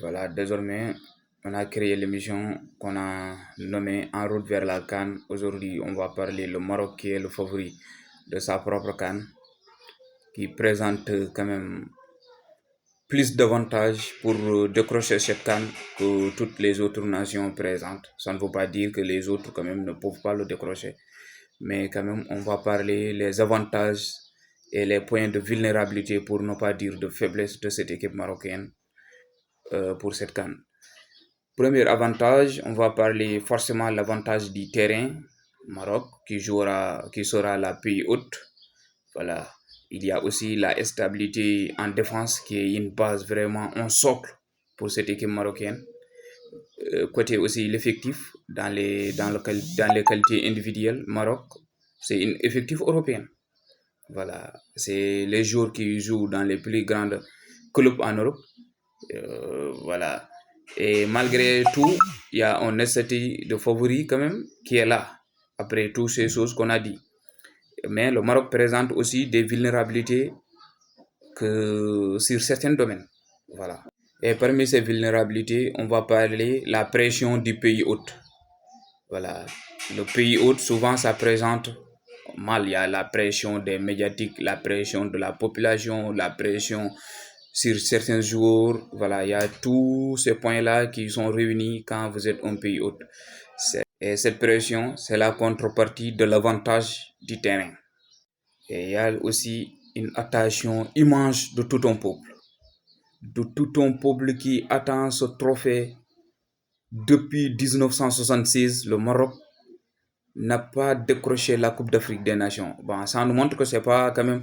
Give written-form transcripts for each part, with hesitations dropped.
Voilà, désormais, on a créé l'émission qu'on a nommée En route vers la CAN. Aujourd'hui, on va parler le Maroc qui est le favori de sa propre CAN, qui présente quand même plus d'avantages pour décrocher cette CAN que toutes les autres nations présentes. Ça ne veut pas dire que les autres quand même ne peuvent pas le décrocher, mais quand même, on va parler les avantages et les points de vulnérabilité, pour ne pas dire de faiblesse, de cette équipe marocaine pour cette CAN. Premier avantage, on va parler forcément l'avantage du terrain. Maroc qui sera la pays hôte. Voilà. Il y a aussi la stabilité en défense qui est une base vraiment, un socle pour cette équipe marocaine. Côté aussi l'effectif dans les qualités individuelles, Maroc, c'est une effectif européen. Voilà. C'est les joueurs qui jouent dans les plus grands clubs en Europe. Voilà. Et malgré tout, il y a un statut de favori quand même qui est là, après toutes ces choses qu'on a dit. Mais le Maroc présente aussi des vulnérabilités sur certains domaines. Voilà. Et parmi ces vulnérabilités, on va parler la pression du pays hôte. Voilà. Le pays hôte, souvent, ça présente mal. Il y a la pression des médiatiques, la pression de la population, la pression sur certains joueurs. Voilà, il y a tous ces points-là qui sont réunis quand vous êtes un pays hôte. Et cette pression, c'est la contrepartie de l'avantage du terrain. Et il y a aussi une attention immense de tout un peuple. De tout un peuple qui attend ce trophée depuis 1966. Le Maroc n'a pas décroché la Coupe d'Afrique des Nations. Bon, ça nous montre que c'est pas quand même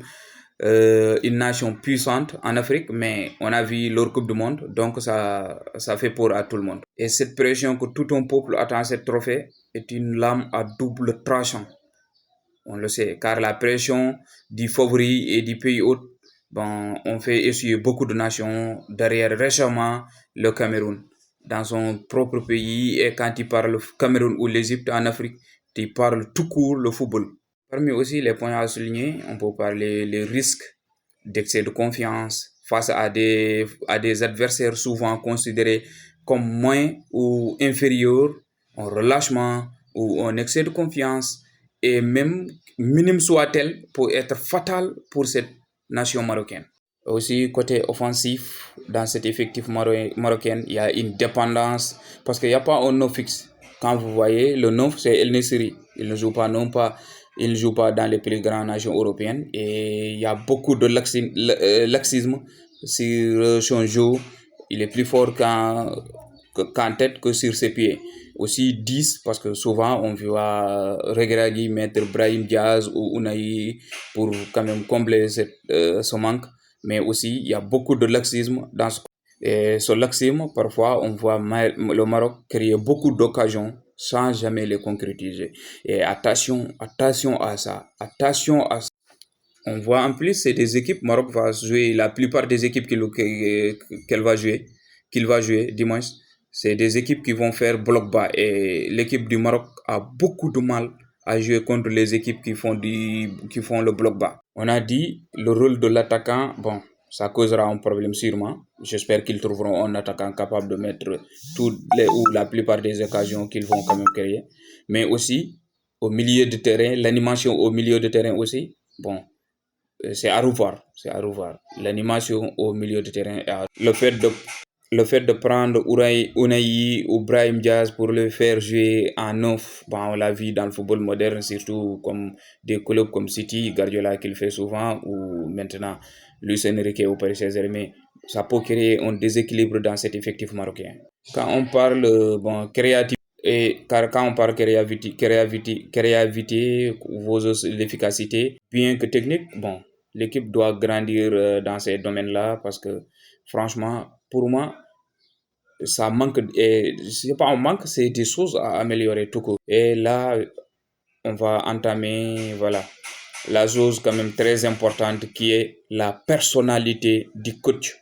une nation puissante en Afrique, mais on a vu leur Coupe du Monde, donc ça fait peur à tout le monde. Et cette pression que tout un peuple attend ce trophée est une lame à double tranchant. On le sait, car la pression du favori et du pays hôte, bon, on fait essuyer beaucoup de nations derrière récemment le Cameroun dans son propre pays. Et quand il parle Cameroun ou l'Égypte en Afrique, il parle tout court le football. Parmi aussi les points à souligner, on peut parler les risques d'excès de confiance face à des adversaires souvent considérés comme moins ou inférieurs, un relâchement ou un excès de confiance, et même minime soit-elle, peut être fatal pour cette nation marocaine. Aussi, côté offensif, dans cet effectif marocain, il y a une dépendance parce qu'il n'y a pas un nom fixe. Quand vous voyez, le nom, c'est El Nesiri. Il ne joue pas, non pas, il ne joue pas dans les plus grandes nations européennes. Et il y a beaucoup de laxisme sur son jeu. Il est plus fort qu'en tête que sur ses pieds. Aussi 10, parce que souvent on voit Regragui mettre Brahim Diaz ou Unai pour quand même combler ce manque. Mais aussi, il y a beaucoup de laxisme dans ce. Et ce laxisme, parfois, on voit le Maroc créer beaucoup d'occasions sans jamais les concrétiser. Et attention à ça. Attention à ça. On voit en plus, c'est des équipes, Maroc va jouer, la plupart des équipes qu'il va jouer dimanche, c'est des équipes qui vont faire bloc bas. Et l'équipe du Maroc a beaucoup de mal à jouer contre les équipes qui font le bloc bas. On a dit le rôle de l'attaquant, bon, ça causera un problème sûrement. J'espère qu'ils trouveront un attaquant capable de mettre toutes les ou la plupart des occasions qu'ils vont quand même créer. Mais aussi, au milieu de terrain, l'animation au milieu de terrain aussi, bon, c'est à revoir. C'est à revoir. L'animation au milieu de terrain. Le fait de prendre Unai ou Brahim Diaz pour le faire jouer en neuf, bon, on l'a vu dans le football moderne, surtout comme des clubs comme City, Guardiola qui le fait souvent, ou maintenant Luis Enrique au Paris Saint-Germain, ça peut créer un déséquilibre dans cet effectif marocain. Quand on parle créativité, car quand on parle créativité, l'efficacité, bien que technique, bon, l'équipe doit grandir dans ces domaines-là parce que franchement, pour moi, ça manque, et c'est pas un manque, c'est des choses à améliorer tout court. Et là, on va entamer, voilà, la chose quand même très importante qui est la personnalité du coach.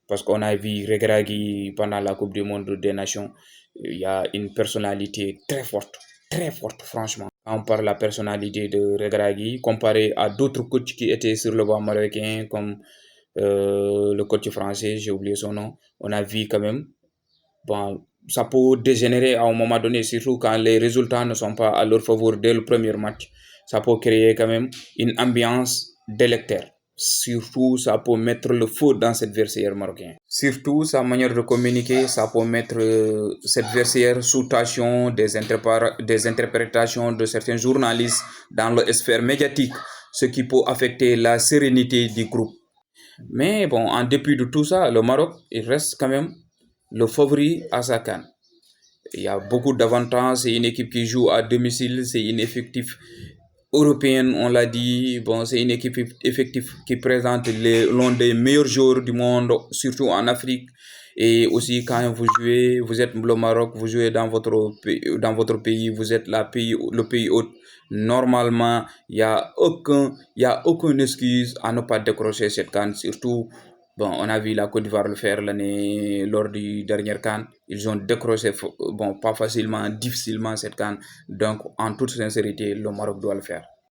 Parce qu'on a vu Regragui pendant la Coupe du Monde des Nations, il y a une personnalité très forte, franchement. On parle de la personnalité de Regragui comparé à d'autres coachs qui étaient sur le banc marocain, comme le coach français, j'ai oublié son nom. On a vu quand même bon, ça peut dégénérer à un moment donné, surtout quand les résultats ne sont pas à leur faveur dès le premier match. Ça peut créer quand même une ambiance délétère. Surtout, ça peut mettre le feu dans cette vestiaire marocain. Surtout, sa manière de communiquer, ça peut mettre cette vestiaire sous tension des interprétations de certains journalistes dans le sphère médiatique, ce qui peut affecter la sérénité du groupe. Mais bon, en dépit de tout ça, le Maroc, il reste quand même le favori à sa CAN. Il y a beaucoup d'avantages. C'est une équipe qui joue à domicile. C'est une effectif européenne, on l'a dit. Bon, c'est une équipe effective qui présente l'un des meilleurs joueurs du monde, surtout en Afrique. Et aussi, quand vous jouez, vous êtes le Maroc, vous jouez dans votre pays, vous êtes le pays hôte. Normalement, il y a aucune excuse à ne pas décrocher cette CAN. Surtout, bon, on a vu la Côte d'Ivoire le faire l'année lors du dernier CAN. Ils ont décroché, bon, pas facilement, difficilement cette CAN. Donc, en toute sincérité, le Maroc doit le faire.